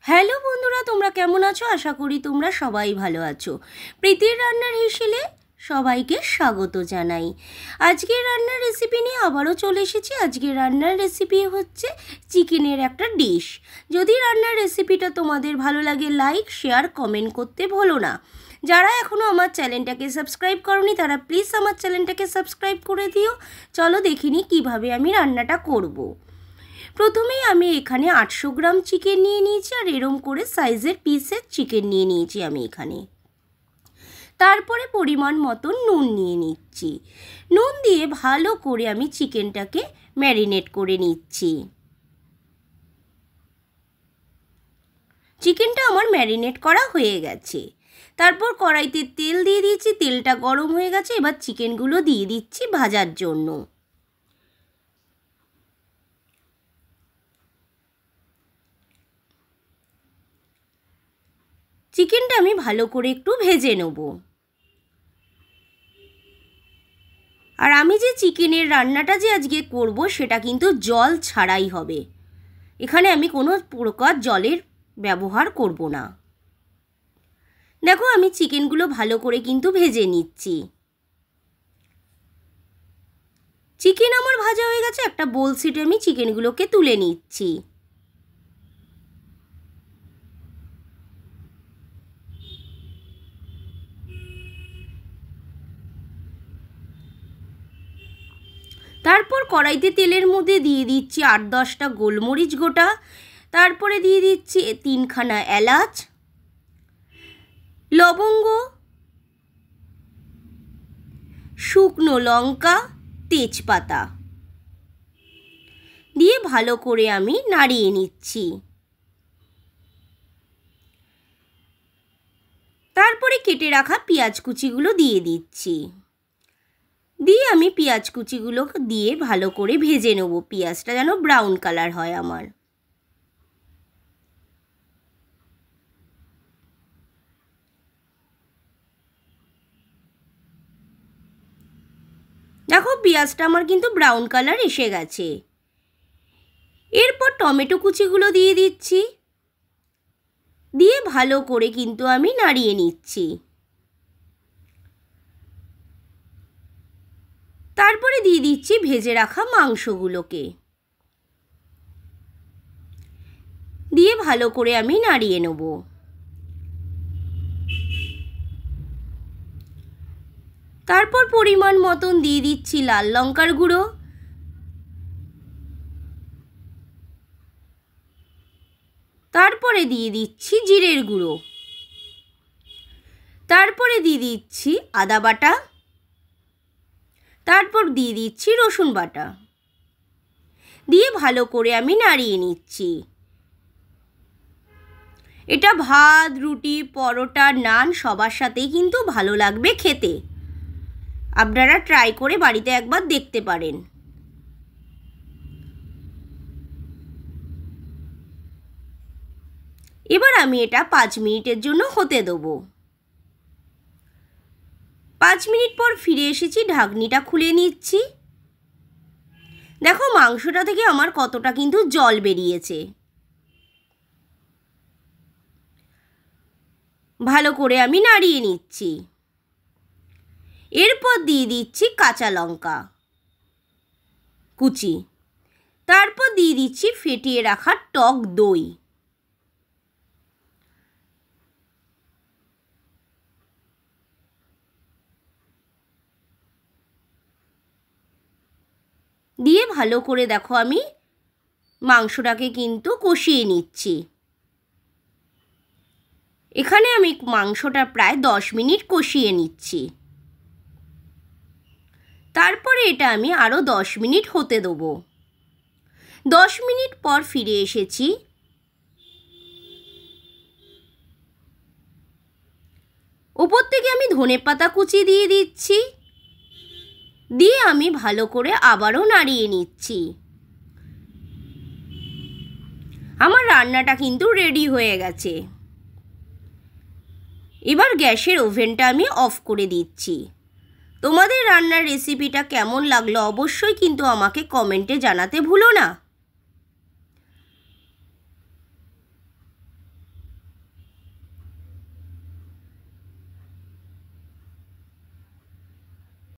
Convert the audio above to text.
Hello বন্ধুরা, তোমরা কেমন আছো? আশা করি তোমরা সবাই ভালো আছো। প্রীতির রান্নার হিসেলে সবাইকে স্বাগত জানাই। আজকের রান্নার রেসিপি নিয়ে আবারও চলে এসেছি। আজকের রান্নার রেসিপি হচ্ছে চিকেনের একটা ডিশ। যদি রান্নার রেসিপিটা তোমাদের ভালো লাগে, লাইক, শেয়ার, কমেন্ট করতে ভুলো না। যারা এখনও আমার চ্যানেলটাকে সাবস্ক্রাইব করোনি তারা প্লিজ আমার চ্যানেলটাকে সাবস্ক্রাইব করে দিও। চলো দেখিনি কিভাবে আমি রান্নাটা করব। প্রথমেই আমি এখানে 800 গ্রাম চিকেন নিয়ে নিয়েছি, আর এরম করে সাইজের পিসের চিকেন নিয়ে নিয়েছি আমি এখানে। তারপরে পরিমাণ মতন নুন নিয়ে নিচ্ছি। নুন দিয়ে ভালো করে আমি চিকেনটাকে ম্যারিনেট করে নিচ্ছি। চিকেনটা আমার ম্যারিনেট করা হয়ে গেছে। তারপর কড়াইতে তেল দিয়ে দিয়েছি, তেলটা গরম হয়ে গেছে। এবার চিকেনগুলো দিয়ে দিচ্ছি ভাজার জন্য। চিকেনটা আমি ভালো করে একটু ভেজে নেব। আর আমি যে চিকেনের রান্নাটা যে আজকে করব সেটা কিন্তু জল ছাড়াই হবে। এখানে আমি কোনো প্রকার জলের ব্যবহার করব না। দেখো আমি চিকেনগুলো ভালো করে কিন্তু ভেজে নিচ্ছি। চিকেন আমার ভাজা হয়ে গেছে। একটা বোল সিটে আমি চিকেনগুলোকে তুলে নিচ্ছি। তারপর কড়াইতে তেলের মধ্যে দিয়ে দিচ্ছি 8-10টা গোলমরিচ গোটা। তারপরে দিয়ে দিচ্ছি 3খানা এলাচ, লবঙ্গ, শুকনো লঙ্কা, তেজপাতা দিয়ে ভালো করে আমি নাড়িয়ে নিচ্ছি। তারপরে কেটে রাখা পেঁয়াজ কুচিগুলো দিয়ে দিচ্ছি। দিয়ে আমি পেঁয়াজ কুচিগুলো দিয়ে ভালো করে ভেজে নেব। পেঁয়াজটা যেন ব্রাউন কালার হয় আমার। দেখো পেঁয়াজটা আমার কিন্তু ব্রাউন কালার এসে গেছে। এরপর টমেটো কুচিগুলো দিয়ে দিচ্ছি। দিয়ে ভালো করে কিন্তু আমি নাড়িয়ে নিচ্ছি। তারপরে দিয়ে দিচ্ছি ভেজে রাখা মাংসগুলোকে। দিয়ে ভালো করে আমি নাড়িয়ে নেব। তারপর পরিমাণ মতন দিয়ে দিচ্ছি লাল লঙ্কার গুঁড়ো। তারপরে দিয়ে দিচ্ছি জিরের গুঁড়ো। তারপরে দিয়ে দিচ্ছি আদা বাটা। তারপর দিয়ে দিচ্ছি রসুন বাটা। দিয়ে ভালো করে আমি নাড়িয়ে নিচ্ছি। এটা ভাত, রুটি, পরোটা, নান সবার সাথেই কিন্তু ভালো লাগবে খেতে। আপনারা ট্রাই করে বাড়িতে একবার দেখতে পারেন। এবার আমি এটা 5 মিনিটের জন্য হতে দেবো। 5 মিনিট পর ফিরে এসেছি। ঢাকনিটা খুলে নিচ্ছি। দেখো মাংসটা থেকে আমার কতটা কিন্তু জল বেরিয়েছে। ভালো করে আমি নাড়িয়ে নিচ্ছি। এরপর দিয়ে দিচ্ছি কাঁচা লঙ্কা কুচি। তারপর দিয়ে দিচ্ছি ফেটিয়ে রাখা টক দই। দিয়ে ভালো করে দেখো আমি মাংসটাকে কিন্তু কষিয়ে নিচ্ছি। এখানে আমি মাংসটা প্রায় 10 মিনিট কষিয়ে নিচ্ছি। তারপরে এটা আমি আরও 10 মিনিট হতে দেবো। 10 মিনিট পর ফিরে এসেছি। উপর থেকে আমি ধনেপাতা কুচি দিয়ে দিচ্ছি। দিয়ে আমি ভালো করে আবারও নাড়িয়ে নিচ্ছি। আমার রান্নাটা কিন্তু রেডি হয়ে গেছে। এবার গ্যাসের ওভেনটা আমি অফ করে দিচ্ছি। তোমাদের রান্নার রেসিপিটা কেমন লাগলো অবশ্যই কিন্তু আমাকে কমেন্টে জানাতে ভুলো না।